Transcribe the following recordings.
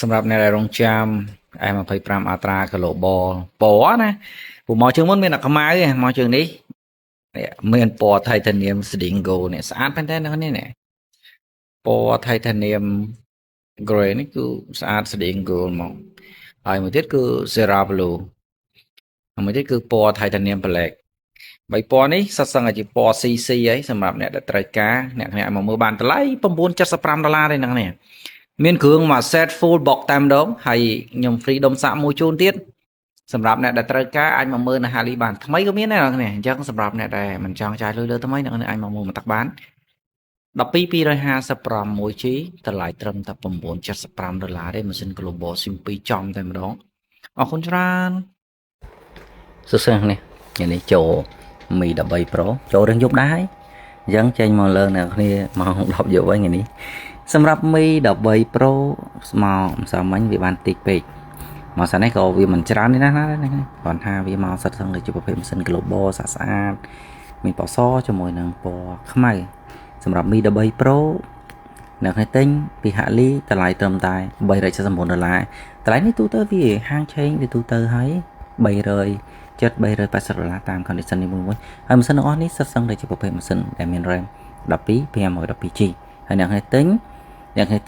សម្រាប់អ្នកដែលរងចាំ M25 Ultra Global ពណ៌ណាពូមកជើងមុនមានតែខ្មៅឯងមកជើងនេះមានពណ៌ Titanium Sling Gold នេះស្អាតមែនតើអ្នកនេះពណ៌ Titanium Grey នេះគឺស្អាត Sling Gold មកហើយមួយទៀតគឺ Zera Blue មួយទៀតគឺពណ៌ Titanium Black បីពណ៌នេះសិតសឹងតែជាពណ៌ CC ហើយសម្រាប់អ្នកដែលត្រូវការអ្នកគ្នាឲ្យមកមើលបានតម្លៃ$9.75ទេអ្នកនេះមានគ្រឿងមួយ set full box តែម្ដងហើយខ្ញុំ free ដុំសាក់មួយជូនទៀតសម្រាប់អ្នកដែលត្រូវការអាចមកមើលនៅ Hali បានថ្មីក៏មានដែរអ្នកនេះអញ្ចឹងសម្រាប់អ្នកដែលមិនចង់ចាយលុយលើថ្មីអ្នកនេះអាចមកមើលមកតាក់បាន12256G តម្លៃត្រឹមតែ$9.75ទេម៉ាស៊ីន Global SIM 2ចំតែម្ដងអរគុណច្រើនសួស្តីអ្នកនេះចូលមី13 Pro ចូលរឿងយប់ដែរហើយអញ្ចឹងចេញមកលើអ្នកគ្នាម៉ោង10យប់វិញនេះសម្រាប់មី13 Pro មកមិនសមមិញវាបានតិចពេកមកសិននេះក៏វាមិនច្រើនទេណាគាត់ថាវាមកសិតសឹងជាប្រភេទម៉ាស៊ីន Global ស្អាតមានពណ៌សជាមួយនឹងពណ៌ខ្មៅសម្រាប់មី13 Pro អ្នកគ្នាទិញពីហាក់លីតម្លៃត្រឹមតែ$379តម្លៃនេះទូទៅវាហាងឆេងវាទូទៅហើយ$380តាម condition នេះមួយហើយម៉ាស៊ីនទាំងអស់នេះសិតសឹងតែជាប្រភេទម៉ាស៊ីនដែលមាន RAM 12 512G ហើយអ្នកគ្នាទិ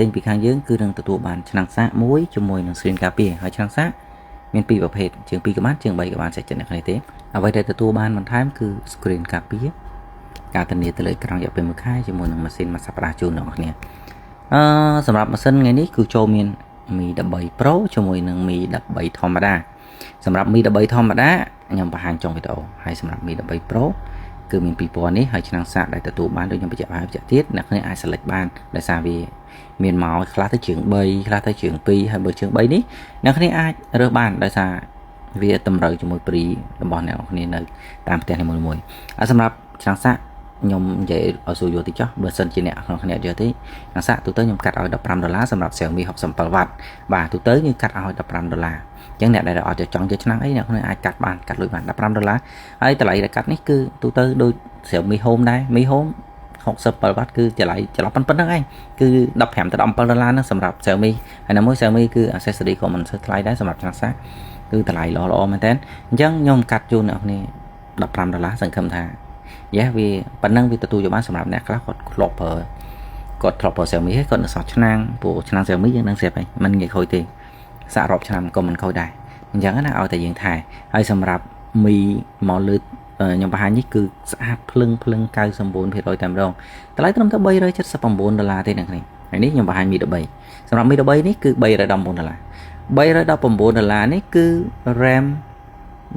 ញពីខាងយើងគឺនឹងទទួលបានឆ្នាំងសាកមួយជាមួយនឹង screen ការពារហើយឆ្នាំងសាកមានពីរប្រភេទជាង2ក្បាលជាង3ក្បាលសេចចិត្តអ្នកគ្នាទេអ្វីដែលទទួលបានបន្ថែមគឺ screen ការពារការធានាទៅលើអេក្រង់រយៈពេល1ខែជាមួយនឹងម៉ាស៊ីនមួយសប្តាហ៍ជូនអ្នកគ្នាសម្រាប់ម៉ាស៊ីនថ្ងៃនេះគឺចូលមានមី13 Pro ជាមួយនឹងមី13ធម្មតាសម្រាប់មី13ធម្មតាខ្ញុំបង្ហាញចុងវីដេអូហើយសម្រាប់មី13 Pro គឺមានពីរពណ៌នេះហើយឆ្នាំងសាកដែលទទួលបានដូចខ្ញុំបញ្ជាក់ទៀតអ្នកគ្នាអាច select បានដោយសារវាមានមកខ្លះទៅជើង3ខ្លះទៅជើង2ហើយបើជើង3នេះអ្នកគ្នាអាចរើសបានដោយសារវាតម្រូវជាមួយព្រីរបស់អ្នកគ្នានៅតាមផ្ទះនីមួយៗហើយសម្រាប់ឆ្នាំងសាកខ្ញុំនិយាយឲ្យសួរយកតិចចុះបើសិនជាអ្នកគ្នាយកទេឆ្នាំងសាកទូទៅខ្ញុំកាត់ឲ្យ$15សម្រាប់ Xiaomi 67W បាទទូទៅខ្ញុំកាត់ឲ្យ$15អញ្ចឹងអ្នកដែលអត់ចង់យកឆ្នាំងអីអ្នកអាចកាត់បានកាត់លុយបាន$15ហើយតម្លៃដែលកាត់នេះគឺទូទៅដូច Xiaomi Home ដែរ Mi Home 67W គឺតម្លៃចន្លោះប៉ុណ្្នឹងឯងគឺ$15ទៅ$17ហ្នឹងសម្រាប់ Xiaomi ហើយនៅមួយ Xiaomi គឺ accessory ក៏មិនសូវថ្លៃដែរសម្រាប់ឆ្នាំងសាកគឺតម្លៃល្អមែនតើអញ្ចឹងខ្ញុំកាត់ជូនអ្នកគ្នា$15សង្ឃឹមថាវាប៉ុណ្ណឹងវាទទួលយកបានសម្រាប់អ្នកខ្លះគាត់ធ្លាប់ប្រើ Xiaomi ហើយគាត់នៅសោះឆ្នាំងព្រោះឆ្នាំង Xiaomi យើងនឹងស្រាប់ហើយមិនងាយខូចទេសាក់រាប់ឆ្នាំក៏មិនខូចដែរអញ្ចឹងណាឲ្យតែយើងថែហើយសម្រាប់មីមកលើខ្ញុំបង្ហាញនេះគឺស្អាតភ្លឹង99%តែម្ដងតម្លៃត្រឹមតែ$379ទេអ្នកនេះហើយនេះខ្ញុំបង្ហាញមី13សម្រាប់មី13នេះគឺ$319នេះគឺ RAM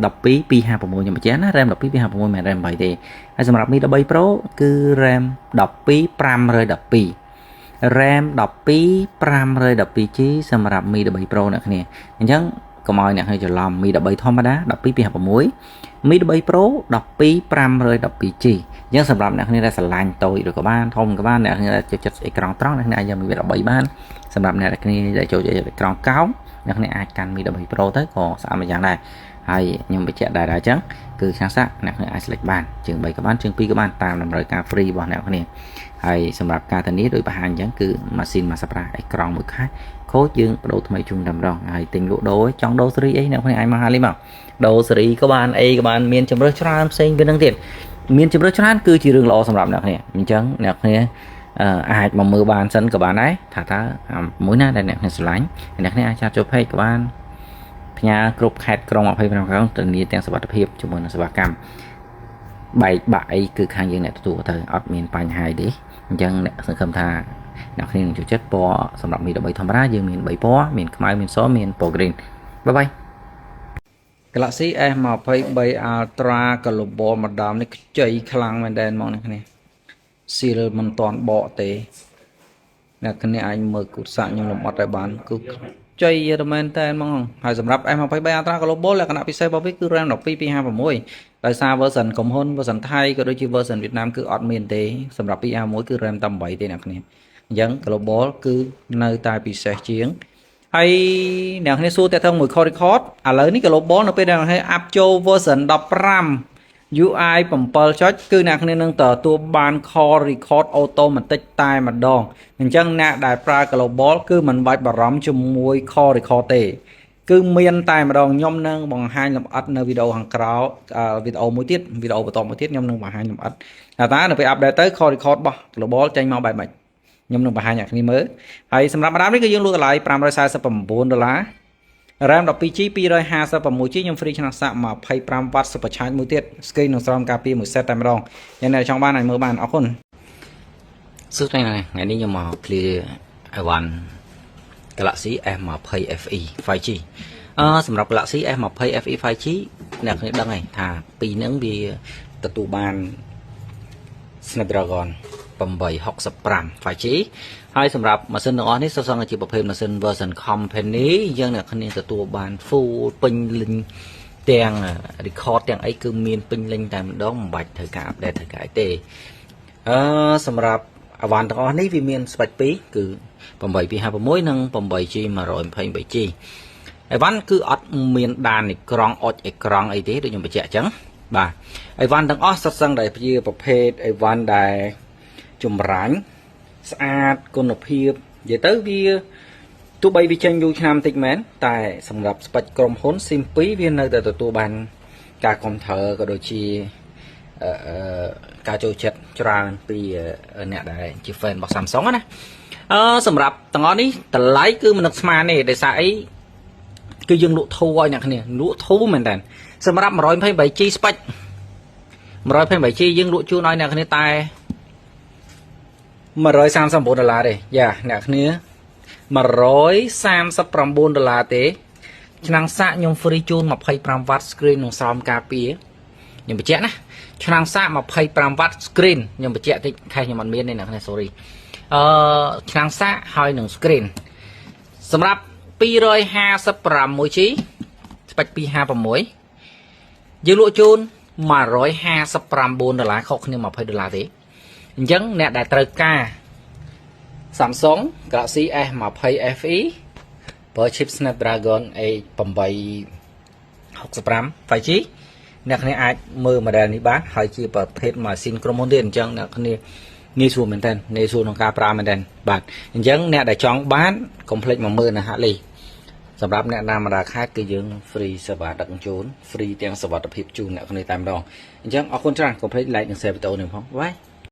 12 256ខ្ញុំបញ្ជាក់ណា RAM 12 256មិនមែន RAM 8ទេហើយសម្រាប់មី13 Pro គឺ RAM 12 512 RAM 12 512G សម្រាប់មី13 Pro អ្នកគ្នាអញ្ចឹងកុំឲ្យអ្នកគ្នាច្រឡំមី13ធម្មតា12 256មី13 Pro 12 512G អញ្ចឹងសម្រាប់អ្នកគ្នាដែលស្រឡាញ់តូចឬក៏បានធំក៏បានអ្នកគ្នាដែលចូលចិត្តអេក្រង់ត្រង់អ្នកគ្នាអាចយកមី13បានសម្រាប់អ្នកគ្នាដែលចូលចិត្តអេក្រង់កោងអ្នកគ្នាអាចកាន់មី13 Pro ទៅក៏ស្អាតមួយយ៉ាងដែរហើយខ្ញុំបញ្ជាក់ដែរអញ្ចឹងគឺឆ្នាំងសាកអ្នកគ្នាអាច select បានជើង3ក៏បានជើង2ក៏បានតាមតម្រូវការ free របស់អ្នកគ្នាហើយសម្រាប់ការធានាដោយបង្ហាញអញ្ចឹងគឺម៉ាស៊ីនមួយសប្តាហ៍អេក្រង់មួយខែខូចយើងបដូរថ្មីជូនតែម្ដងហើយទិញលក់ដូរចង់ដូរស៊េរីអីអ្នកគ្នាអាចមកហាលីមកដូរស៊េរីក៏បានអីក៏បានមានជម្រើសច្រើនផ្សេងពីនឹងទៀតមានជម្រើសច្រើនគឺជារឿងល្អសម្រាប់អ្នកគ្នាអញ្ចឹងអ្នកគ្នាអាចមកមើលបានសិនក៏បានដែរថាតើមួយណាដែលអ្នកគ្នាស្រឡាញ់អ្នកគ្នាអាចចាត់ចូល page ក៏បានផ្ញើគ្រប់ខេត្តក្រុង25ក្រុងធានាទាំងសុវត្ថិភាពជាមួយនឹងសេវាកម្មបែកបាក់អីគឺខាងយើងអ្នកទទួលទៅអត់មានបញ្ហាទេអញ្ចឹងអ្នកសង្ឃឹមថាអ្នកគ្នានឹងចូលចិត្តពណ៌សម្រាប់មី13ធម្មតាយើងមាន3ពណ៌មានខ្មៅមានសមានពណ៌ green បាយបាយ Galaxy S23 Ultra Global ម្ដងនេះខ្ចីខ្លាំងមែនដែរមកអ្នកគ្នាស៊ីលមិនតាន់បកទេអ្នកគ្នាអាចមើលគូសាក់ខ្ញុំលំអត់ឲ្យបានគឺចៃយមែនតែហ្មងហើយសម្រាប់ S23 Ultra Global លក្ខណៈពិសេសរបស់វាគឺ RAM 12 256ដោយសារ version កំហ៊ុន version ថៃក៏ដូចជា version វៀតណាមគឺអត់មានទេសម្រាប់ 2R1 គឺ RAM តែ8ទេអ្នកគ្នាអញ្ចឹង Global គឺនៅតែពិសេសជាងហើយអ្នកគ្នាសួរតើទៅមួយ Core Record ឥឡូវនេះ Global នៅពេលដែលអ្នកអាប់ចូល version 15 UI 7ចុចគឺអ្នកគ្នានឹងទទួលបាន Call Record Automatic តែម្ដងអញ្ចឹងអ្នកដែលប្រើ Global គឺមិនបាច់បារម្ភជាមួយ Call Record ទេគឺមានតែម្ដងខ្ញុំនឹងបង្ហាញលម្អិតនៅវីដេអូខាងក្រោយវីដេអូមួយទៀតវីដេអូបន្តមួយទៀតខ្ញុំនឹងបង្ហាញលម្អិតថាតើនៅពេល update ទៅ Call Record របស់ Global ចេញមកបែបម៉េចខ្ញុំនឹងបង្ហាញអ្នកគ្នាមើលហើយសម្រាប់ម្ដងនេះគឺយើងលក់តម្លៃ$549 RAM 12GB 256GB ខ្ញុំ free ឆ្នាំសាក់ 25W super charge មួយទៀត screen នឹងស្រោមការពារមួយ set តែម្ដងយ៉ាងណាចង់បានអាចមើលបានអរគុណសួស្ដីថ្ងៃនេះខ្ញុំមក clear i1 Galaxy S20 FE 5G សម្រាប់ Galaxy S20 FE 5G អ្នកគ្នាដឹងហើយថាពីរហ្នឹងវាទទួលបាន Snapdragon 865 5G ហើយសម្រាប់ម៉ាស៊ីនទាំងអស់នេះសុទ្ធសឹងជាប្រភេទម៉ាស៊ីន version company យើងអ្នកគ្នាទទួលបាន full ពេញលេញទាំង record ទាំងអីគឺមានពេញលេញតែម្ដងមិនបាច់ត្រូវការ update ត្រូវការអីទេសម្រាប់អវ៉ាន់ទាំងអស់នេះវាមាន spec 2គឺ 8256 និង 8G 128G អីវ៉ាន់គឺអត់មានដានអេក្រង់អុចអេក្រង់អីទេដូចខ្ញុំបញ្ជាក់អញ្ចឹងបាទអីវ៉ាន់ទាំងអស់សុទ្ធសឹងតែជាប្រភេទអីវ៉ាន់ដែលចម្រាញ់ស្អាតគុណភាពនិយាយទៅវាទោះបីវាចេញយូរឆ្នាំតិចមែនតែសម្រាប់ស្ពេចក្រុមហ៊ុន SIM 2វានៅតែទទួលបានការគ្រប់គ្រងក៏ដូចជាការចូលចិត្តច្រើនពីអ្នកដែលជា fan របស់ Samsung ណាសម្រាប់ទាំងអស់នេះតម្លៃគឺមិននឹកស្មានទេដោយសារអីគឺយើងលក់ធូរឲ្យអ្នកគ្នាលក់ធូរមែនតើសម្រាប់ 128G ស្ពេច 128G យើងលក់ជូនឲ្យអ្នកគ្នាតែ$139ទេយ៉ាអ្នកគ្នា$139ទេឆ្នាំងសាកខ្ញុំ free ជូន 25W screen នឹងស្រោមការពារខ្ញុំបញ្ជាក់ណាឆ្នាំងសាក 25W screen ខ្ញុំបញ្ជាក់តិចខែខ្ញុំអត់មានទេអ្នកគ្នា sorry ឆ្នាំងសាកហើយនឹង screen សម្រាប់ 256G ស្ពេច 256យើងលក់ជូន$159ខុសគ្នា$20ទេអញ្ចឹងអ្នកដែលត្រូវការ Samsung Galaxy S20 FE ប្រើ chip Snapdragon 865 5G អ្នកគ្នាអាចមើល model នេះបានហើយជាប្រភេទម៉ាស៊ីនក្រុមហ៊ុនទៀតអញ្ចឹងអ្នកគ្នាងាយស្រួលមែនតើងាយស្រួលក្នុងការប្រើមែនតើបាទអញ្ចឹងអ្នកដែលចង់បានកុំភ្លេចមកមើលនៅហាក់លីសម្រាប់អ្នកណាមកដល់ខេត្តគឺយើង free សេវាដឹកជញ្ជូន free ទាំងសុវត្ថិភាពជូនអ្នកគ្នាតែម្ដងអញ្ចឹងអរគុណច្រើនកុំភ្លេច like និង share វីដេអូនេះផងបាយ